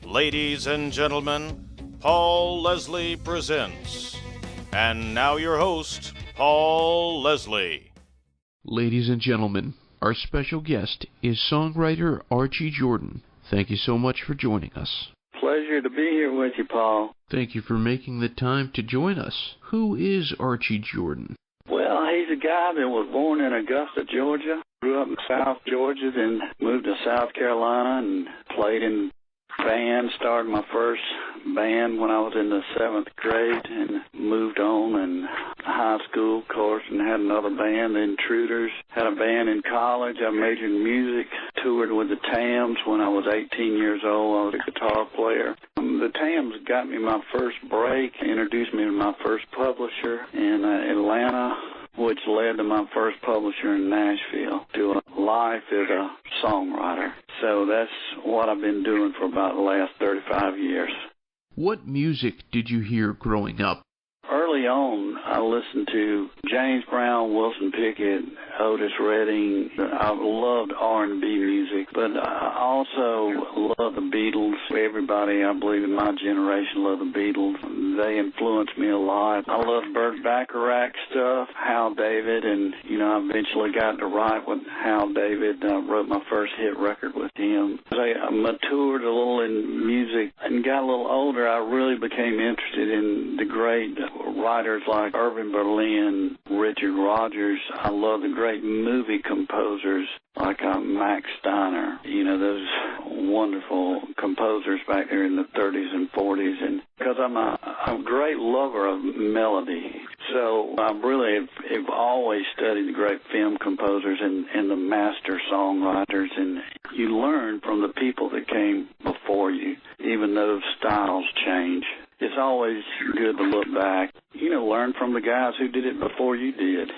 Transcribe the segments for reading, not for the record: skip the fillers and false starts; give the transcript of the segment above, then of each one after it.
Ladies and gentlemen, Paul Leslie presents. And now your host, Paul Leslie. Ladies and gentlemen, our special guest is songwriter Archie Jordan. Thank you so much for joining us. Pleasure to be here with you, Paul. Thank you for making the time to join us. Who is Archie Jordan? Well, he's a guy that was born in Augusta, Georgia, grew up in South Georgia, then moved to South Carolina and played in band. Started my first band when I was in the 7th grade and moved on in high school, of course, and had another band, the Intruders. Had a band in college. I majored in music, toured with the Tams when I was 18 years old. I was a guitar player. The Tams got me my first break, introduced me to my first publisher in Atlanta, which led to my first publisher in Nashville, to a life as a songwriter. So that's what I've been doing for about the last 35 years. What music did you hear growing up? Early on, I listened to James Brown, Wilson Pickett, Otis Redding. I loved R&B music, but I also loved the Beatles. Everybody, I believe, in my generation loved the Beatles. They influenced me a lot. I loved Burt Bacharach stuff, Hal David, and, I eventually got to write with Hal David. I wrote my first hit record with him. As I matured a little in music and got a little older, I really became interested in the great writers like Irving Berlin, Richard Rodgers. I love the great movie composers like Max Steiner. Those wonderful composers back there in the 30s and 40s. And because I'm a great lover of melody, so I really have always studied the great film composers and the master songwriters. And you learn from the people that came before you, even though styles change. It's always good to look back, learn from the guys who did it before you did.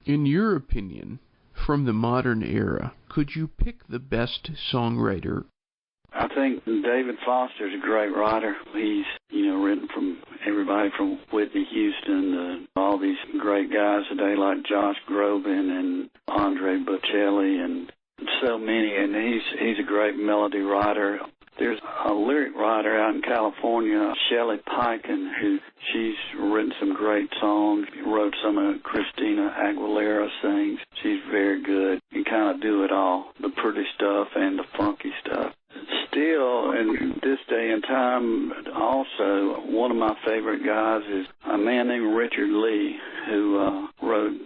In your opinion, from the modern era, could you pick the best songwriter? I think David Foster's a great writer. He's, written from everybody from Whitney Houston to all these great guys today like Josh Groban and Andre Bocelli and so many, and he's a great melody writer. There's a lyric writer out in California, Shelley Peiken, she's written some great songs, wrote some of Christina Aguilera things. She's very good. You kind of do it all, the pretty stuff and the funky stuff. Still, in this day and time, also, one of my favorite guys is a man named Richard Lee, who wrote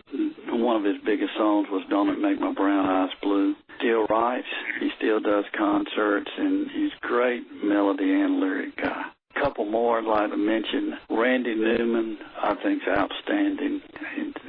one of his biggest songs was Don't It Make My Brown Eyes Blue. Still writes, he still does concerts, and he's a great melody and lyric guy. A couple more I'd like to mention. Randy Newman, I think, is outstanding.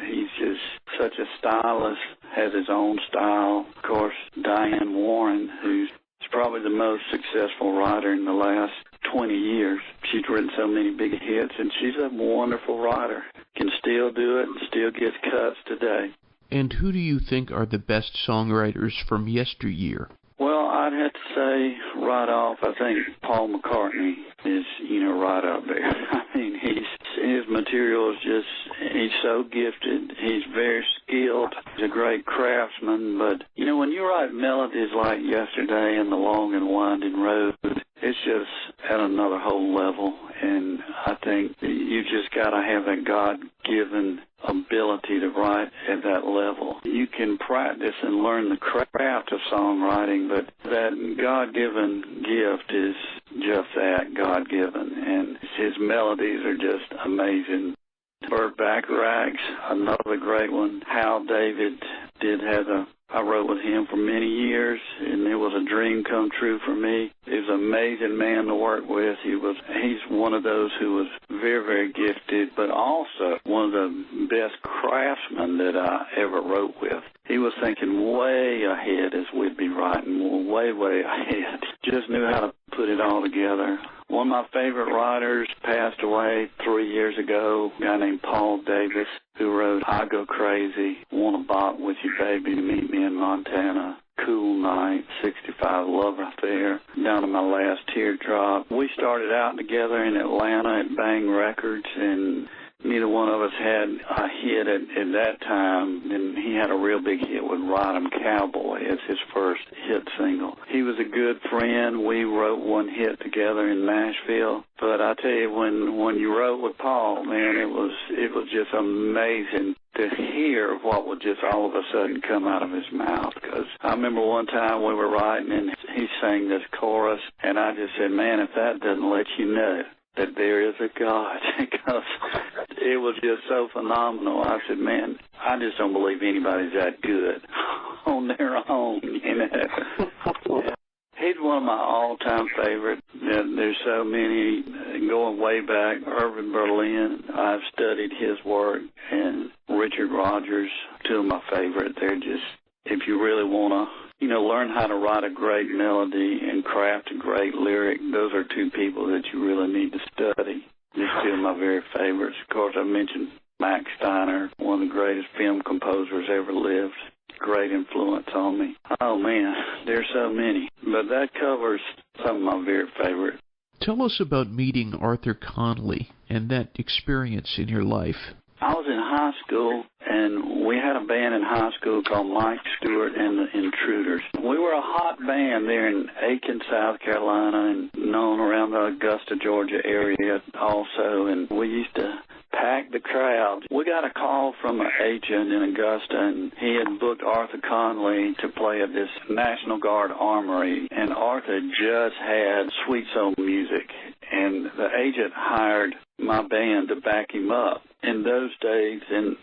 He's just such a stylist, has his own style. Of course, Diane Warren, who's probably the most successful writer in the last 20 years. She's written so many big hits, and she's a wonderful writer. Can still do it and still gets cuts today. And who do you think are the best songwriters from yesteryear? Well, I'd have to say right off, I think Paul McCartney is, right up there. I mean, his material is just, he's so gifted. He's very skilled. He's a great craftsman. But, when you write melodies like Yesterday and The Long and Winding Road, it's just at another whole level. And I think you just got to have that God-given ability to write at that level. You can practice and learn the craft of songwriting, but that God-given gift is just that, God-given. And his melodies are just amazing. Burt Bacharach's another great one. Hal David I wrote with him for many years, and it was a dream come true for me. He was an amazing man to work with. He's one of those who was very, very gifted, but also one of the best craftsmen that I ever wrote with. He was thinking way ahead as we'd be writing, way, way ahead. Just knew how to put it all together. One of my favorite writers passed away 3 years ago, a guy named Paul Davis, who wrote I Go Crazy, Want to Bop With You Baby, Meet Me in Montana, Cool Night, 65 Love Affair, down to My Last Teardrop. We started out together in Atlanta at Bang Records, and neither one of us had a hit at that time, and he had a real big hit with Ride 'em Cowboy as his first hit single. He was a good friend. We wrote one hit together in Nashville. But I tell you, when you wrote with Paul, man, it was just amazing to hear what would just all of a sudden come out of his mouth. Because I remember one time we were writing and he sang this chorus, and I just said, man, if that doesn't let you know that there is a God, because it was just so phenomenal. I said, man, I just don't believe anybody's that good on their own, you know. Yeah. He's one of my all-time favorites. There's so many, going way back, Irving Berlin. I've studied his work, and Richard Rodgers, two of my favorites. They're just, if you really want to, learn how to write a great melody and craft a great lyric, those are two people that you really need to study. These two of my very favorites. Of course, I mentioned Max Steiner, one of the greatest film composers ever lived. Great influence on me. Oh, man, there's so many. But that covers some of my very favorites. Tell us about meeting Arthur Conley and that experience in your life. I was in high school, and we had a band in high school called Mike Stewart and the Intruders. We were a hot band there in Aiken, South Carolina, and known around the Augusta, Georgia area also, and we used to pack the crowd. We got a call from an agent in Augusta, and he had booked Arthur Conley to play at this National Guard Armory, and Arthur just had Sweet Soul Music, and the agent hired my band to back him up. In those days, in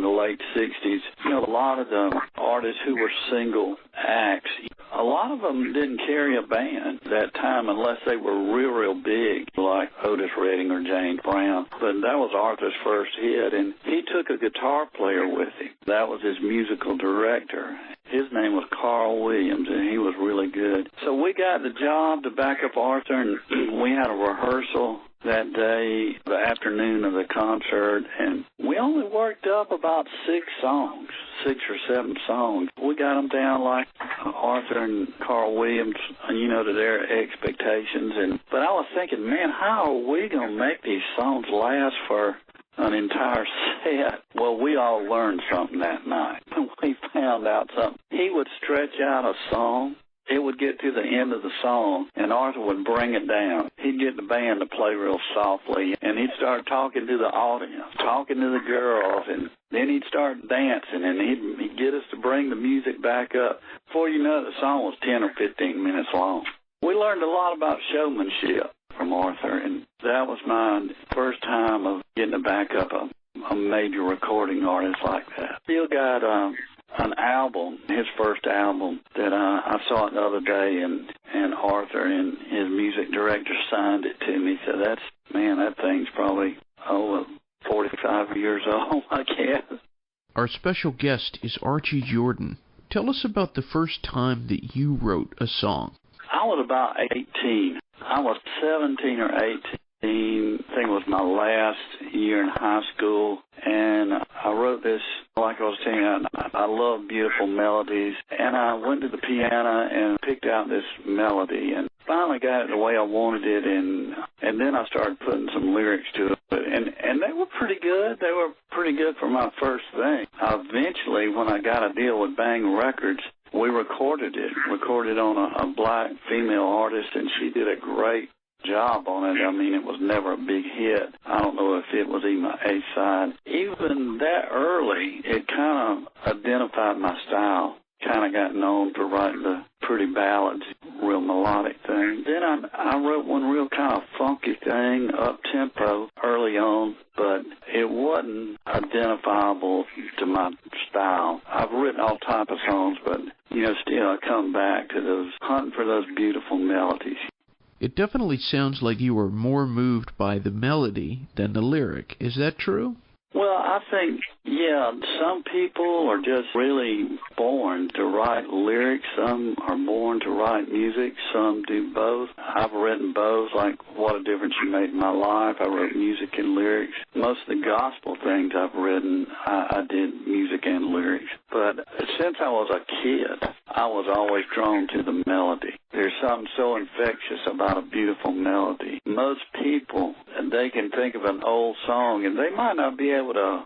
the late 60s, a lot of the artists who were single acts, a lot of them didn't carry a band that time unless they were real big, like Otis Redding or James Brown. But that was Arthur's first hit, and he took a guitar player with him. That was his musical director. His name was Carl Williams, and he was really good. So we got the job to back up Arthur, and we had a rehearsal that day, the afternoon of the concert, and we only worked up about 6 or 7 songs. We got them down like Arthur and Carl Williams, to their expectations. But I was thinking, man, how are we going to make these songs last for an entire set? Well, we all learned something that night. We found out something. He would stretch out a song. It would get to the end of the song, and Arthur would bring it down. He'd get the band to play real softly, and he'd start talking to the audience, talking to the girls, and then he'd start dancing, and he'd get us to bring the music back up. Before you know it, the song was 10 or 15 minutes long. We learned a lot about showmanship from Arthur, and that was my first time of getting to back up a major recording artist like that. Still got an album, his first album, that I saw it the other day, and Arthur and his music director signed it to me. So that thing's probably 45 years old, I guess. Our special guest is Archie Jordan. Tell us about the first time that you wrote a song. I was about 18. I was 17 or 18. I think it was my last year in high school, and I wrote this, like I was saying, I love beautiful melodies, and I went to the piano and picked out this melody, and finally got it the way I wanted it, and then I started putting some lyrics to it, and they were pretty good. They were pretty good for my first thing. Eventually, when I got a deal with Bang Records, we recorded on a black female artist, and she did a great job on it. I mean, it was never a big hit. I don't know if it was even an A-side. Even that early, it kind of identified my style. Kind of got known for writing the pretty ballads, real melodic thing. Then I wrote one real kind of funky thing, up-tempo, early on, but it wasn't identifiable to my style. I've written all type of songs, but, still I come back to those, hunting for those beautiful melodies. It definitely sounds like you were more moved by the melody than the lyric. Is that true? Well, I think, some people are just really born to write lyrics. Some are born to write music. Some do both. I've written both, like What a Difference You Made in My Life. I wrote music and lyrics. Most of the gospel things I've written, I did music and lyrics. But since I was a kid, I was always drawn to the melody. There's something so infectious about a beautiful melody. Most people, they can think of an old song, and they might not be able to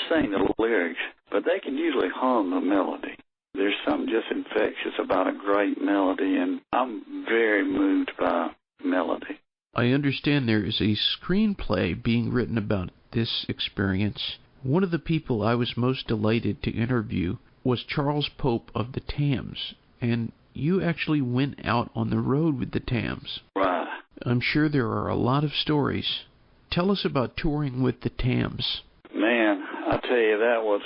sing the lyrics, but they can usually hum the melody. There's something just infectious about a great melody, and I'm very moved by melody. I understand there is a screenplay being written about this experience. One of the people I was most delighted to interview was Charles Pope of the Tams, and you actually went out on the road with the Tams. Right. I'm sure there are a lot of stories. Tell us about touring with the Tams. Man, I tell you, that was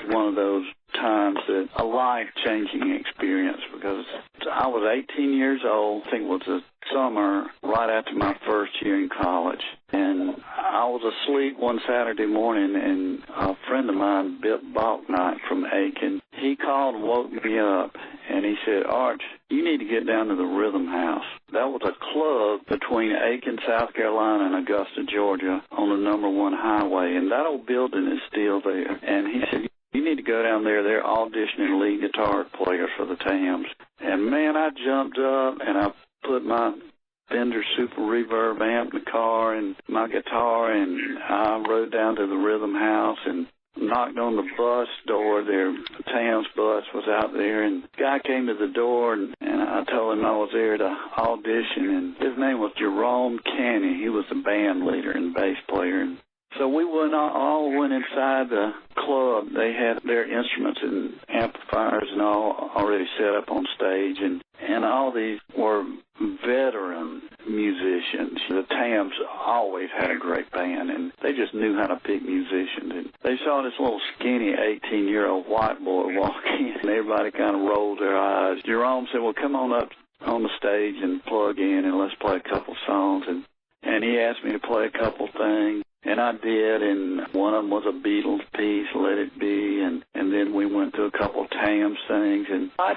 one of those times that a life-changing experience, because I was 18 years old. I think it was the summer right after my first year in college. And I was asleep one Saturday morning, and a friend of mine, Bill Balknight from Aiken, he called and woke me up, and he said, "Arch, you need to get down to the Rhythm House." That was a club between Aiken, South Carolina, and Augusta, Georgia, on the number 1 highway, and that old building is still there. And he said, "You need to go down there. They're auditioning lead guitar players for the Tams." And man, I jumped up and I put my Fender Super Reverb amp in the car and my guitar, and I rode down to the Rhythm House and knocked on the bus door. Their Tams bus was out there, and the guy came to the door, and I told him I was there to audition, and his name was Jerome Canny. He was the band leader and bass player. And so we all went inside the club. They had their instruments and amplifiers and all already set up on stage, and all these were veteran musicians. The Tams always had a great band, and they just knew how to pick musicians. And they saw this little skinny 18-year-old white boy walk in, and everybody kind of rolled their eyes. Jerome said, "Well, come on up on the stage and plug in, and let's play a couple songs." And he asked me to play a couple things. And I did, and one of them was a Beatles piece, Let It Be, and then we went through a couple of Tams things, and I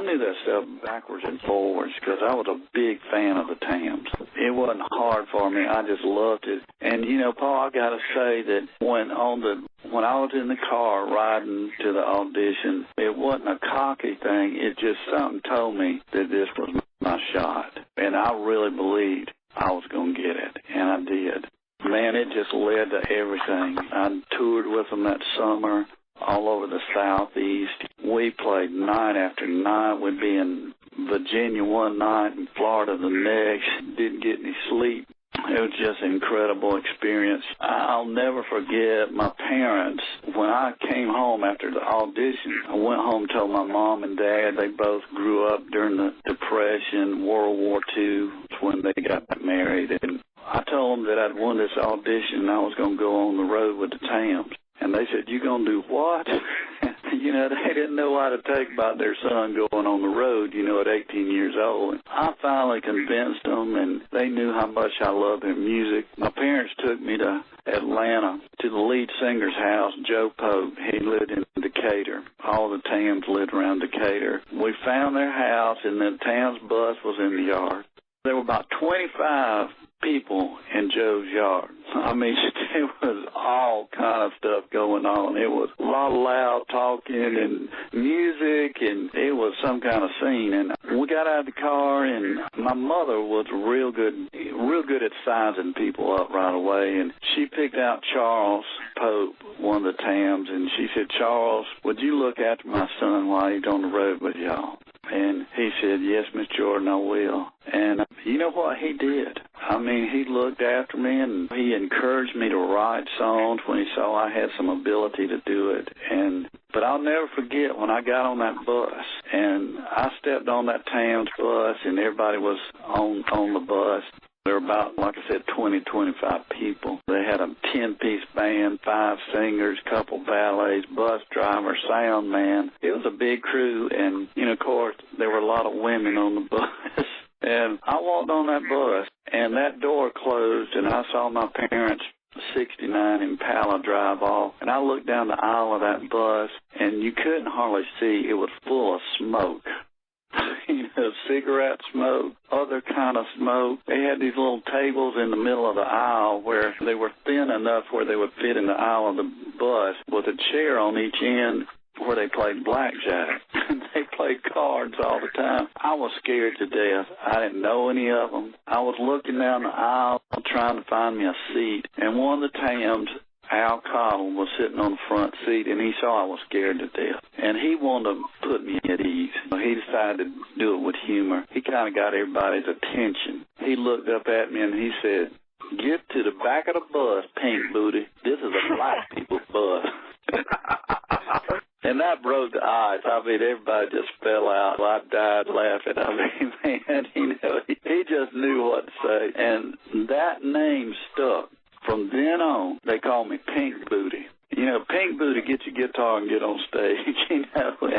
knew that stuff backwards and forwards, because I was a big fan of the Tams. It wasn't hard for me, I just loved it. And, Paul, I gotta say that when I was in the car riding to the audition, it wasn't a cocky thing, it just something told me that this was my shot. And I really believed I was gonna get it, and I did. Man, it just led to everything. I toured with them that summer all over the Southeast. We played night after night. We'd be in Virginia one night and Florida the next. Didn't get any sleep. It was just an incredible experience. I'll never forget my parents. When I came home after the audition, I went home and told my mom and dad. They both grew up during the Depression, World War II, when they got married. And I told them that I'd won this audition and I was going to go on the road with the Tams. And they said, "You going to do what?" They didn't know how to take about their son going on the road, at 18 years old. And I finally convinced them, and they knew how much I loved their music. My parents took me to Atlanta, to the lead singer's house, Joe Pope. He lived in Decatur. All the Tams lived around Decatur. We found their house, and the Tams bus was in the yard. There were about 25 people in Joe's yard. I mean, it was all kind of stuff going on. It was a lot of loud talking and music, and it was some kind of scene. And we got out of the car, and my mother was real good at sizing people up right away. And she picked out Charles Pope, one of the Tams, and she said, "Charles, would you look after my son while he's on the road with y'all?" And he said, "Yes, Miss Jordan, I will." And you know what? He did. I mean, he looked after me, and he encouraged me to write songs when he saw I had some ability to do it. But I'll never forget when I got on that bus, and I stepped on that Tams bus, and everybody was on the bus. There were about, like I said, 25 people. They had a 10-piece band, 5 singers, couple ballets, bus driver, sound man. It was a big crew, and, of course, there were a lot of women on the bus. And I walked on that bus, and that door closed, and I saw my parents' 69 Impala drive off. And I looked down the aisle of that bus, and you couldn't hardly see. It was full of smoke. Cigarette smoke, other kind of smoke. They had these little tables in the middle of the aisle where they were thin enough where they would fit in the aisle of the bus with a chair on each end where they played blackjack. They played cards all the time. I was scared to death. I didn't know any of them. I was looking down the aisle trying to find me a seat, and one of the Tams, Al Cottle, was sitting on the front seat, and he saw I was scared to death. And he wanted to put me at ease. He decided to do it with humor. He kind of got everybody's attention. He looked up at me and he said, "Get to the back of the bus, pink booty. This is a black people's bus." And that broke the ice. I mean, everybody just fell out. I died laughing. I mean, man, he just knew what to say. And that name stuck. From then on, they call me Pink Booty. You know, Pink Booty, get your guitar and get on stage, you know. So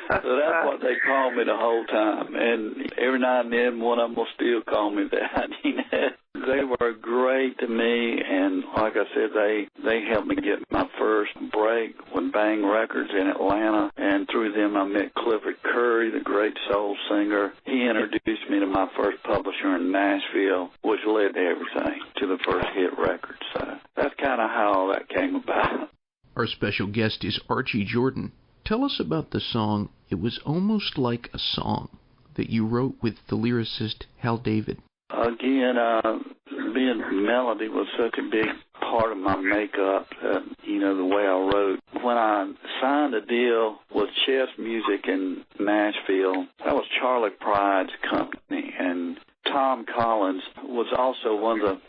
that's what they call me the whole time. And every now and then, one of them will still call me that, you know. They were great to me, and like I said, they helped me get my first break with Bang Records in Atlanta, and through them I met Clifford Curry, the great soul singer. He introduced me to my first publisher in Nashville, which led to everything, to the first hit record. So that's kind of how all that came about. Our special guest is Archie Jordan. Tell us about the song "It Was Almost Like a Song" that you wrote with the lyricist Hal David. Again, being melody was such a big part of my makeup, you know, the way I wrote. When I signed a deal with Chess Music in Nashville, that was Charlie Pride's company, and Tom Collins was also one of the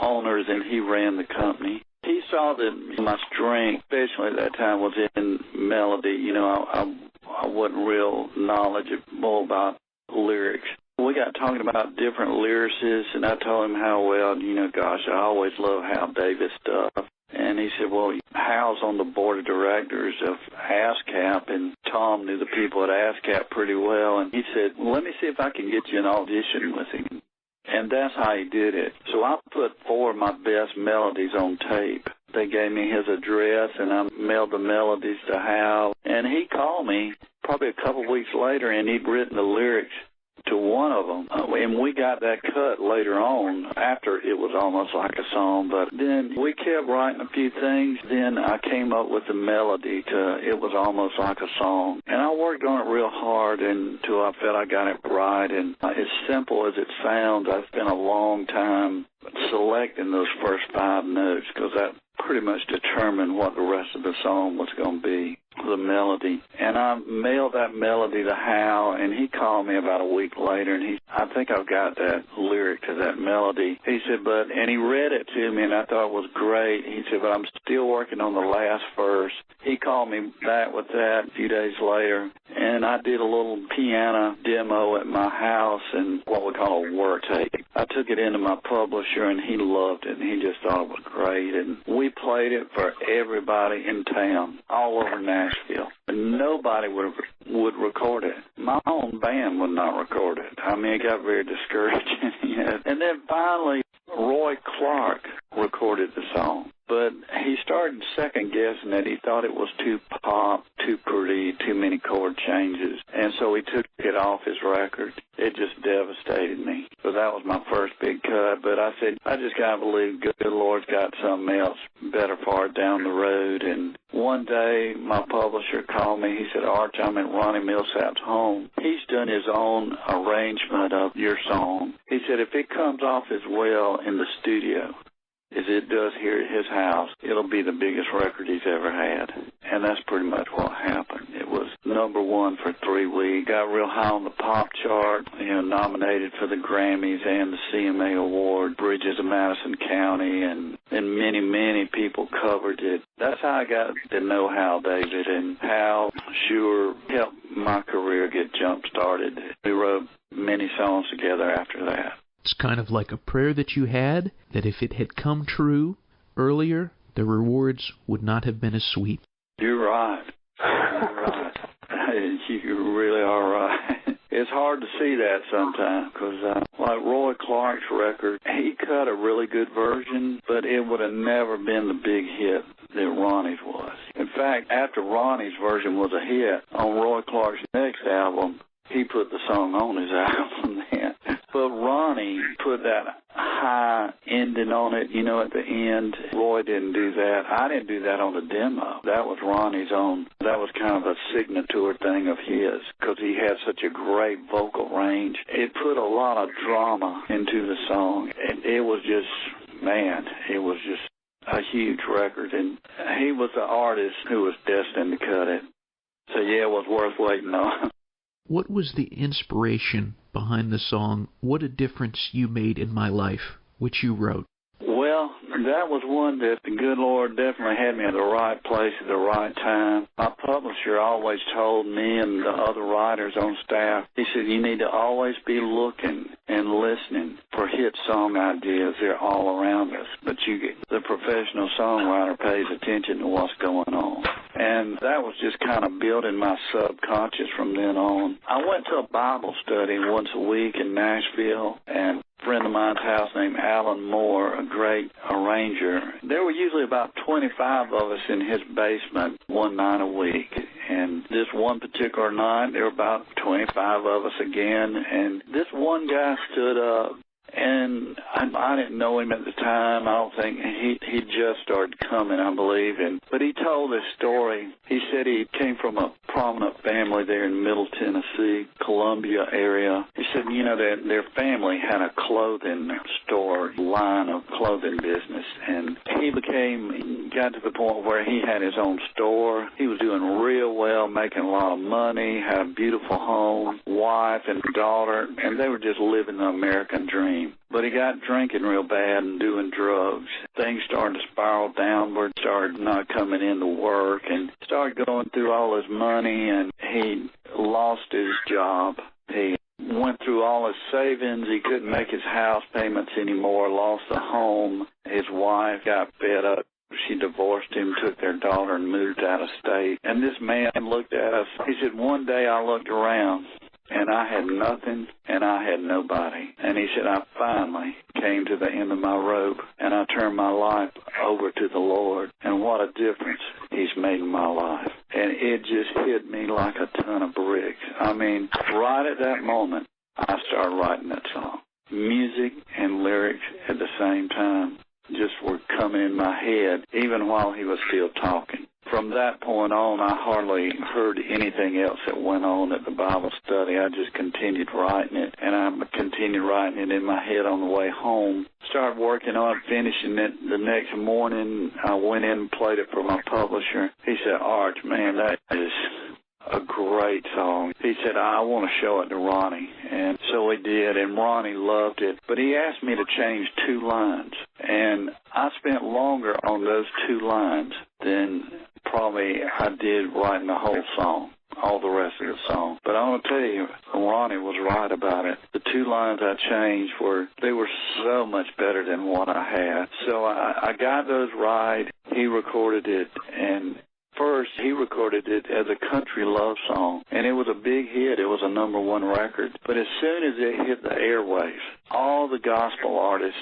owners, and he ran the company. He saw that my strength, especially at that time, was in melody. You know, I wasn't real knowledgeable about lyrics. We got talking about different lyricists, and I told him how, well, you know, gosh, I always love Hal Davis stuff. And he said, well, Hal's on the board of directors of ASCAP, and Tom knew the people at ASCAP pretty well. And he said, well, let me see if I can get you an audition with him. And that's how he did it. So I put 4 of my best melodies on tape. They gave me his address, and I mailed the melodies to Hal. And he called me probably a couple weeks later, and he'd written the lyrics to one of them. And we got that cut later on after It Was Almost Like a Song. But then we kept writing a few things. Then I came up with the melody to It Was Almost Like a Song. And I worked on it real hard until I felt I got it right. And as simple as it sounds, I spent a long time selecting those first 5 notes, because that pretty much determined what the rest of the song was going to be, the melody. And I mailed that melody to Hal, and he called me about a week later, and I think I've got that lyric to that melody. He said, and he read it to me, and I thought it was great. He said, but I'm still working on the last verse. He called me back with that a few days later, and I did a little piano demo at my house and what we call a work tape. I took it into my publisher, and he loved it, and he just thought it was great. And we played it for everybody in town, all over Nashville. Nobody would record it. My own band would not record it. I mean, it got very discouraging. Yeah. And then finally, Roy Clark recorded the song. But he started second-guessing it. He thought it was too pop, too pretty, too many chord changes. And so he took it off his record. It just devastated me. So that was my first big cut. But I said, I just got to believe good Lord's got something else better far down the road. And one day, my publisher called me. He said, Arch, I'm at Ronnie Milsap's home. He's done his own arrangement of your song. He said, if it comes off as well in the studio as it does here at his house, it'll be the biggest record he's ever had. And that's pretty much what happened. It was #1 for 3 weeks, got real high on the pop chart, nominated for the Grammys and the CMA Award, Bridges of Madison County, and many, many people covered it. That's how I got to know Hal David, and Hal sure helped my career get jump-started. We wrote many songs together after that. It's kind of like a prayer that you had, that if it had come true earlier, the rewards would not have been as sweet. You're right. You're right. You really are right. It's hard to see that sometimes, because like Roy Clark's record, he cut a really good version, but it would have never been the big hit that Ronnie's was. In fact, after Ronnie's version was a hit, on Roy Clark's next album, he put the song on his album then. But Ronnie put that high ending on it, at the end. Roy didn't do that. I didn't do that on the demo. That was Ronnie's own. That was kind of a signature thing of his because he had such a great vocal range. It put a lot of drama into the song. It was just, it was just a huge record. And he was the artist who was destined to cut it. So, it was worth waiting on. What was the inspiration behind the song, What a Difference You Made in My Life, which you wrote? Well, that was one that the good Lord definitely had me at the right place at the right time. My publisher always told me and the other writers on staff, he said, you need to always be looking and listening for hit song ideas. They're all around us. But the professional songwriter pays attention to what's going on. And that was just kind of built in my subconscious from then on. I went to a Bible study once a week in Nashville, and a friend of mine's house named Alan Moore, a great arranger. There were usually about 25 of us in his basement one night a week. And this one particular night, there were about 25 of us again. And this one guy stood up, and I didn't know him at the time. I don't think he just started coming, I believe. But he told this story. He said he came from a prominent family there in Middle Tennessee, Columbia area. He said, their family had a clothing store, line of clothing business. And he got to the point where he had his own store. He was doing real well, making a lot of money, had a beautiful home, wife and daughter, and they were just living the American dream. But he got drinking real bad and doing drugs. Things started to spiral downward, started not coming into work, and started going through all his money, and he lost his job. He went through all his savings. He couldn't make his house payments anymore, lost the home. His wife got fed up. She divorced him, took their daughter, and moved out of state. And this man looked at us. He said, one day I looked around, and I had nothing, and I had nobody. And he said, I finally came to the end of my rope, and I turned my life over to the Lord. And what a difference he's made in my life. And it just hit me like a ton of bricks. Right at that moment, I started writing that song. Music and lyrics at the same time just were coming in my head, even while he was still talking. From that point on, I hardly heard anything else that went on at the Bible study. I just continued writing it, and I continued writing it in my head on the way home. Started working on it, finishing it the next morning. I went in and played it for my publisher. He said, Arch, man, that is a great song. He said, I want to show it to Ronnie. And so he did, and Ronnie loved it. But he asked me to change 2 lines, and I spent longer on those 2 lines than probably I did writing the whole song, all the rest of the song. But I want to tell you, Ronnie was right about it. The 2 lines I changed were so much better than what I had. So I got those right. He recorded it, and first, he recorded it as a country love song, and it was a big hit. It was a #1 record. But as soon as it hit the airwaves, all the gospel artists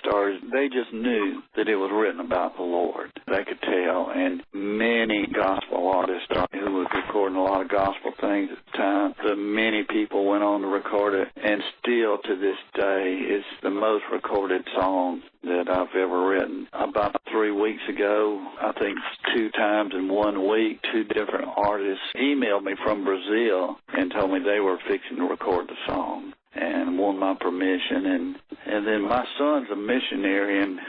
they just knew that it was written about the Lord. They could tell, and many gospel artists who was recording a lot of gospel things at the time, many people went on to record it, and still to this day, it's the most recorded song that I've ever written. About 3 weeks ago, I think 2 times in 1 week, 2 different artists emailed me from Brazil and told me they were fixing to record the song and wanted my permission. And then my son's a missionary, and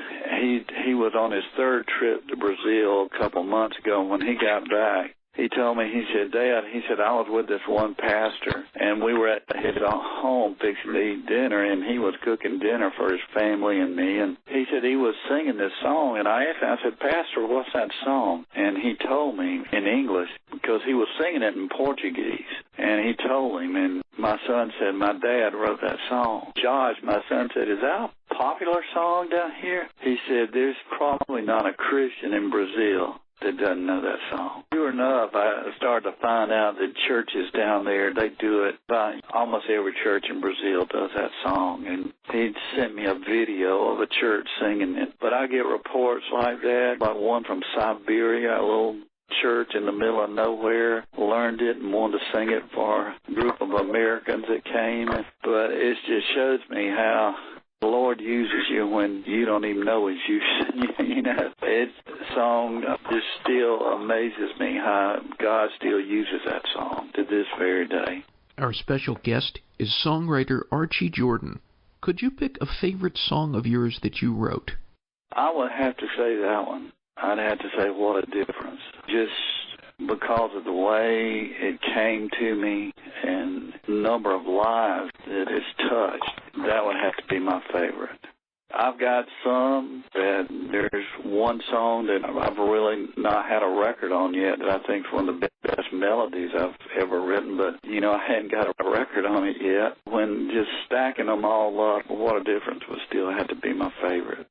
he was on his 3rd trip to Brazil a couple months ago. When he got back, he told me, he said, Dad, I was with this one pastor, and we were at his home fixing to eat dinner, and he was cooking dinner for his family and me, and he said he was singing this song, and I asked him, I said, Pastor, what's that song? And he told me in English, because he was singing it in Portuguese, and he told him, and my son said, my dad wrote that song. Josh, my son, said, is that a popular song down here? He said, there's probably not a Christian in Brazil that doesn't know that song. Sure enough, I started to find out that churches down there, they do it. Almost every church in Brazil does that song. And he sent me a video of a church singing it. But I get reports like that, like one from Siberia, a little church in the middle of nowhere, learned it and wanted to sing it for a group of Americans that came. But it just shows me how the Lord uses you when you don't even know He's using you. You know, it's a song just still amazes me how God still uses that song to this very day. Our special guest is songwriter Archie Jordan. Could you pick a favorite song of yours that you wrote? I would have to say that one. I'd have to say What a Difference. Just because of the way it came to me and the number of lives that it's touched, that would have to be my favorite. I've got some that there's one song that I've really not had a record on yet that I think is one of the best melodies I've ever written, but, you know, I hadn't got a record on it yet. When just stacking them all up, What a Difference would still have to be my favorite.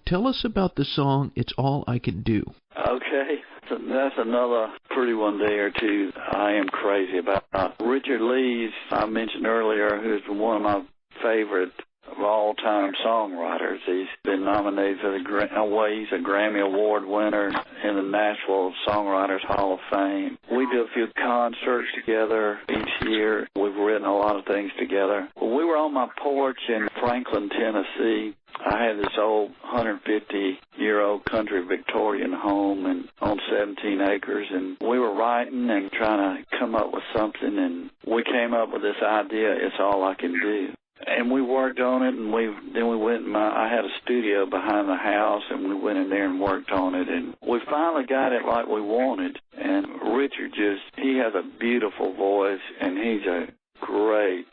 Tell us about the song It's All I Can Do. Okay, so that's another pretty one there, too. I am crazy about Richard Lees, I mentioned earlier, who's one of my favorite of all-time songwriters. He's been nominated for he's a Grammy Award winner in the Nashville Songwriters Hall of Fame. We do a few concerts together each year. We've written a lot of things together. Well, we were on my porch in Franklin, Tennessee. I had this old 150-year-old country Victorian home and on 17 acres, and we were writing and trying to come up with something, and we came up with this idea, It's All I Can Do. And we worked on it, and then we went. I had a studio behind the house, and we went in there and worked on it, and we finally got it like we wanted. And Richard he has a beautiful voice, and he's a great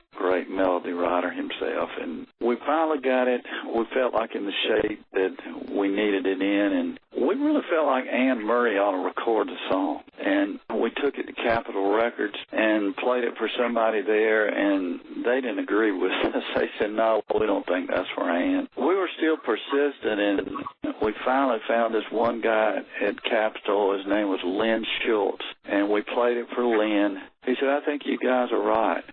melody writer himself. And we finally got it. We felt like in the shape that we needed it in, and we really felt like Ann Murray ought to record the song. And we took it to Capitol Records and played it for somebody there, and they didn't agree with us. They said, no, we don't think that's for Ann. We were still persistent, and we finally found this one guy at Capitol. His name was Lynn Schultz, and we played it for Lynn. He said, I think you guys are right.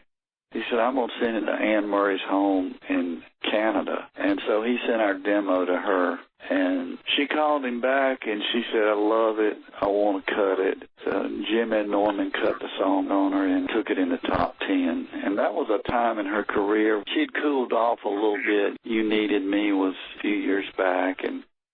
He said, I'm going to send it to Ann Murray's home in Canada. And so he sent our demo to her. And she called him back, and she said, I love it. I want to cut it. So Jimmy and Norman cut the song on her and took it in the top 10. And that was a time in her career. She'd cooled off a little bit. You Needed Me was a few years back.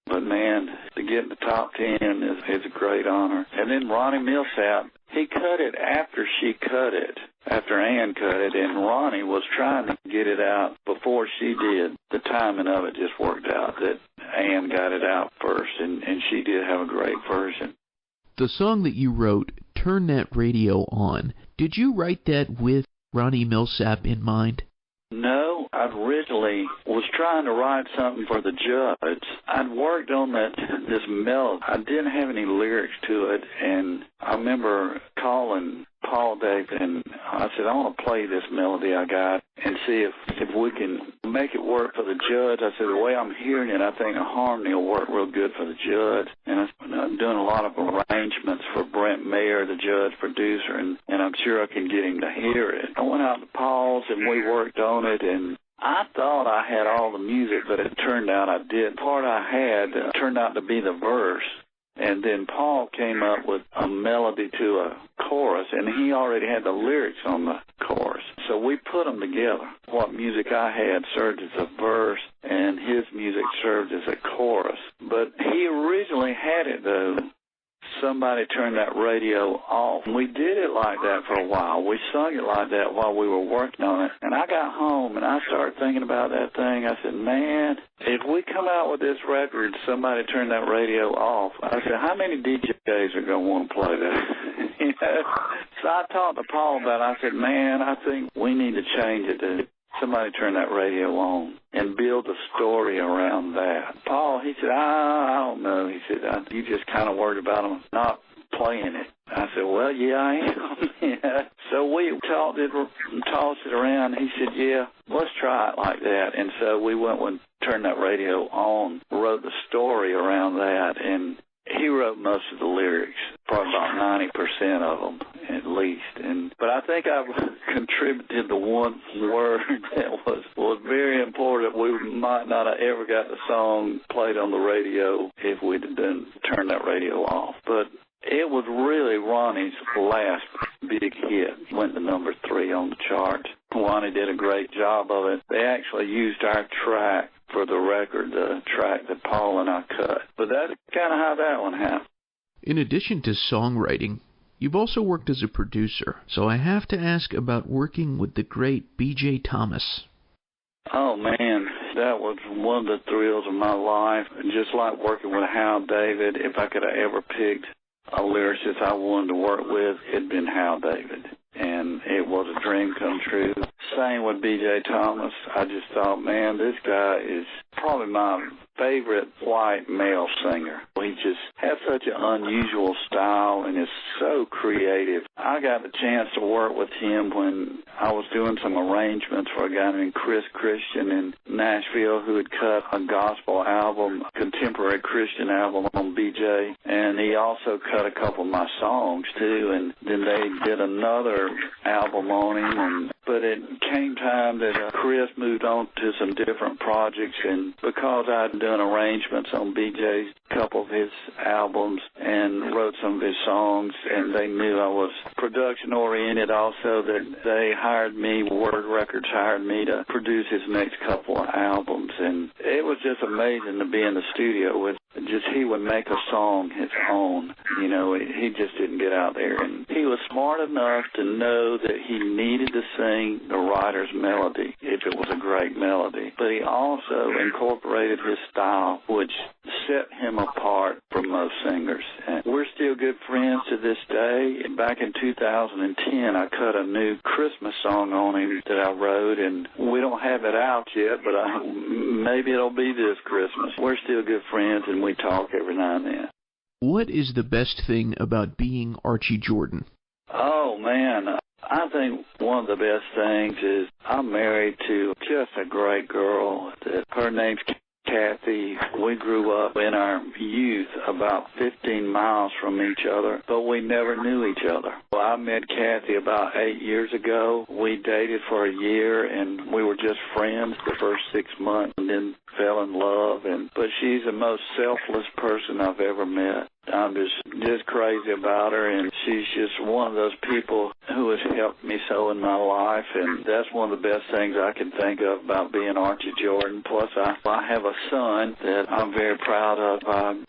But, man, to get in the top 10 is a great honor. And then Ronnie Milsap, he cut it after she cut it, after Ann cut it, and Ronnie was trying to get it out before she did. The timing of it just worked out that Ann got it out first, and she did have a great version. The song that you wrote, Turn That Radio On, did you write that with Ronnie Milsap in mind? No, I originally was trying to write something for the judge. I'd worked on this melody. I didn't have any lyrics to it, and I remember calling Paul David, and I said, I want to play this melody I got and see if we can make it work for the judge. I said, the way I'm hearing it, I think a harmony will work real good for the judge. And I'm doing a lot of arrangements for Brent Mayer, the judge producer, and I'm sure I can get him to hear it. I went out to Paul's, and we worked on it, and I thought I had all the music, but it turned out I didn't. The part I had turned out to be the verse. And then Paul came up with a melody to a chorus, and he already had the lyrics on the chorus. So we put them together. What music I had served as a verse, and his music served as a chorus. But he originally had it, though. Somebody turned that radio off. We did it like that for a while. We sung it like that while we were working on it. And I got home, and I started thinking about that thing. I said, man, if we come out with this record, somebody turned that radio off. I said, how many DJs are going to want to play that? You know? So I talked to Paul about it. I said, man, I think we need to change it to somebody turn that radio on and build a story around that. Paul, he said, I don't know. He said, you just kind of worried about them not playing it. I said, well, yeah, I am. Yeah. So we tossed it around. He said, yeah, let's try it like that. And so we went and turned that radio on, wrote the story around that, and he wrote most of the lyrics, probably about 90% of them at least. But I think I contributed the one word that was very important. We might not have ever got the song played on the radio if we'd have turned that radio off. But it was was really Ronnie's last big hit. Went to number 3 on the charts. Ronnie did a great job of it. They actually used our track for the record, the track that Paul and I cut. But that's kind of how that one happened. In addition to songwriting, you've also worked as a producer, so I have to ask about working with the great B.J. Thomas. Oh, man, that was one of the thrills of my life. Just like working with Hal David, if I could have ever picked a lyricist I wanted to work with, it'd been Hal David. And it was a dream come true. Same with B.J. Thomas. I just thought, man, this guy is probably my favorite white male singer. He just has such an unusual style and is so creative. I got the chance to work with him when I was doing some arrangements for a guy named Chris Christian in Nashville who had cut a gospel album, contemporary Christian album on B.J. And he also cut a couple of my songs, too. And then they did another album on him. But it came time that Chris moved on to some different projects, and because I'd done arrangements on BJ's couple of his albums and wrote some of his songs, and they knew I was production-oriented also, that they hired me, Word Records hired me to produce his next couple of albums. And it was just amazing to be in the studio with just he would make a song his own. You know, he just didn't get out there. And he was smart enough to know that he needed to sing the writer's melody if it was a great melody. But he also incorporated his style, which set him apart from most singers. And we're still good friends to this day. Back in 2010, I cut a new Christmas song on him that I wrote, and we don't have it out yet, but maybe it'll be this Christmas. We're still good friends, and we talk every now and then. What is the best thing about being Archie Jordan? Oh, man. I think one of the best things is I'm married to just a great girl. Her name's Kathy. We grew up in our youth about 15 miles from each other, but we never knew each other. Well, I met Kathy about 8 years ago. We dated for a year, and we were just friends the first 6 months and then fell in love. But she's the most selfless person I've ever met. I'm just crazy about her, and she's just one of those people who has helped me so in my life, and that's one of the best things I can think of about being Archie Jordan. Plus, I have a son that I'm very proud of.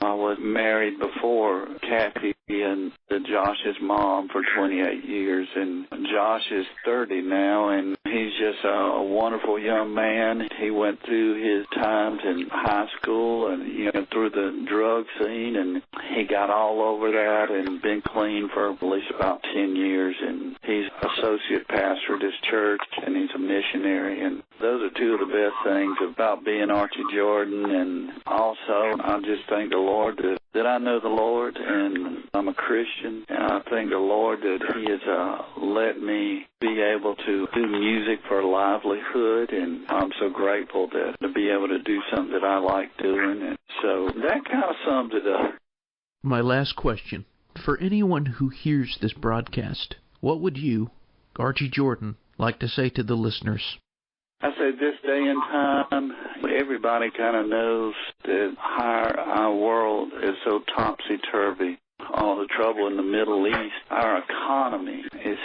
I was married before Kathy and Josh's mom for 28 years, and Josh is 30 now, and he's just a wonderful young man. He went through his times in high school and through the drug scene, and he got all over that and been clean for at least about 10 years, and he's associate pastor at his church, and he's a missionary, and those are two of the best things about being Archie Jordan. And also, I just thank the Lord that I know the Lord, and I'm a Christian, and I thank the Lord that He has let me be able to do music for a livelihood, and I'm so grateful to be able to do something that I like doing, and so that kind of sums it up. My last question. For anyone who hears this broadcast, what would you, Archie Jordan, like to say to the listeners? I say this day and time, everybody kind of knows that our world is so topsy-turvy. All the trouble in the Middle East, our economy is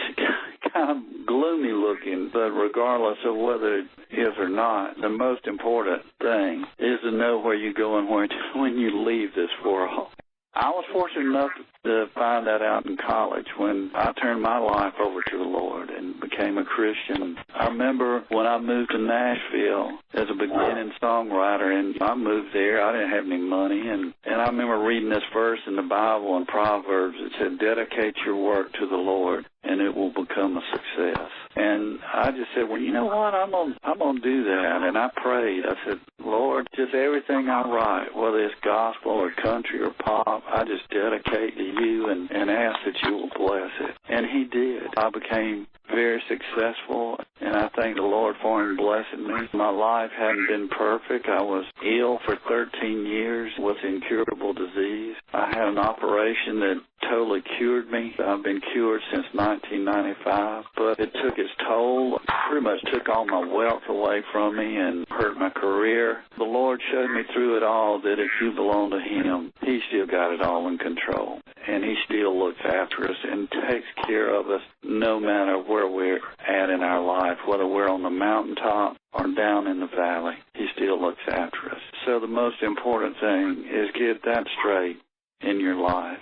kind of gloomy looking, but regardless of whether it is or not, the most important thing is to know where you go and when you leave this world. I was fortunate enough to find that out in college when I turned my life over to the Lord and became a Christian. I remember when I moved to Nashville as a beginning songwriter, and I moved there. I didn't have any money, and I remember reading this verse in the Bible in Proverbs. It said, "Dedicate your work to the Lord, and it will become a success." And I just said, well, you know what? I'm gonna do that. And I prayed. I said, Lord, just everything I write, whether it's gospel or country or pop, I just dedicate to you and ask that you will bless it. And He did. I became very successful, and I thank the Lord for Him blessing me. My life hadn't been perfect. I was ill for 13 years with incurable disease. I had an operation that totally cured me. I've been cured since 1995, but it took its toll. It pretty much took all my wealth away from me and hurt my career. The Lord showed me through it all that if you belong to Him, He still got it all in control, and He still looks after us and takes care of us no matter where we're at in our life, whether we're on the mountaintop or down in the valley. He still looks after us. So the most important thing is get that straight in your life.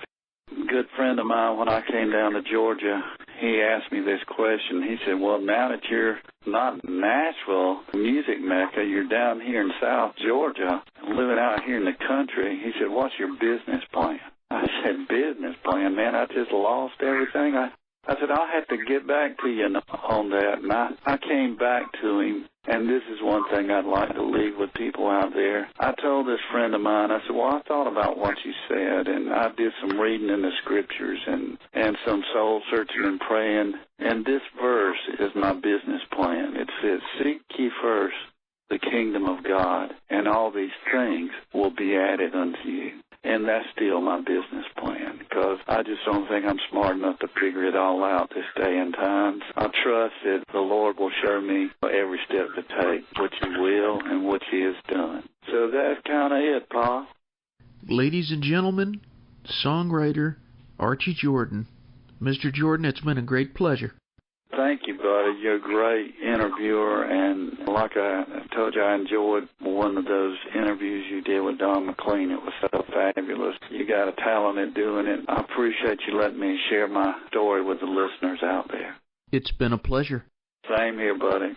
A good friend of mine, when I came down to Georgia, he asked me this question. He said, well, now that you're not in Nashville, music mecca, you're down here in South Georgia, living out here in the country. He said, what's your business plan? I said, business plan? Man, I just lost everything. I said, I'll have to get back to you on that. And I came back to him, and this is one thing I'd like to leave with people out there. I told this friend of mine, I said, well, I thought about what you said, and I did some reading in the scriptures and some soul searching and praying, and this verse is my business plan. It says, seek ye first the kingdom of God, and all these things will be added unto you. And that's still my business plan, because I just don't think I'm smart enough to figure it all out this day and time. I trust that the Lord will show me every step to take, which He will and which He has done. So that's kind of it, Pa. Ladies and gentlemen, songwriter Archie Jordan. Mr. Jordan, it's been a great pleasure. Thank you, buddy. You're a great interviewer, and like I told you, I enjoyed one of those interviews you did with Don McLean. It was so fabulous. You got a talent at doing it. I appreciate you letting me share my story with the listeners out there. It's been a pleasure. Same here, buddy.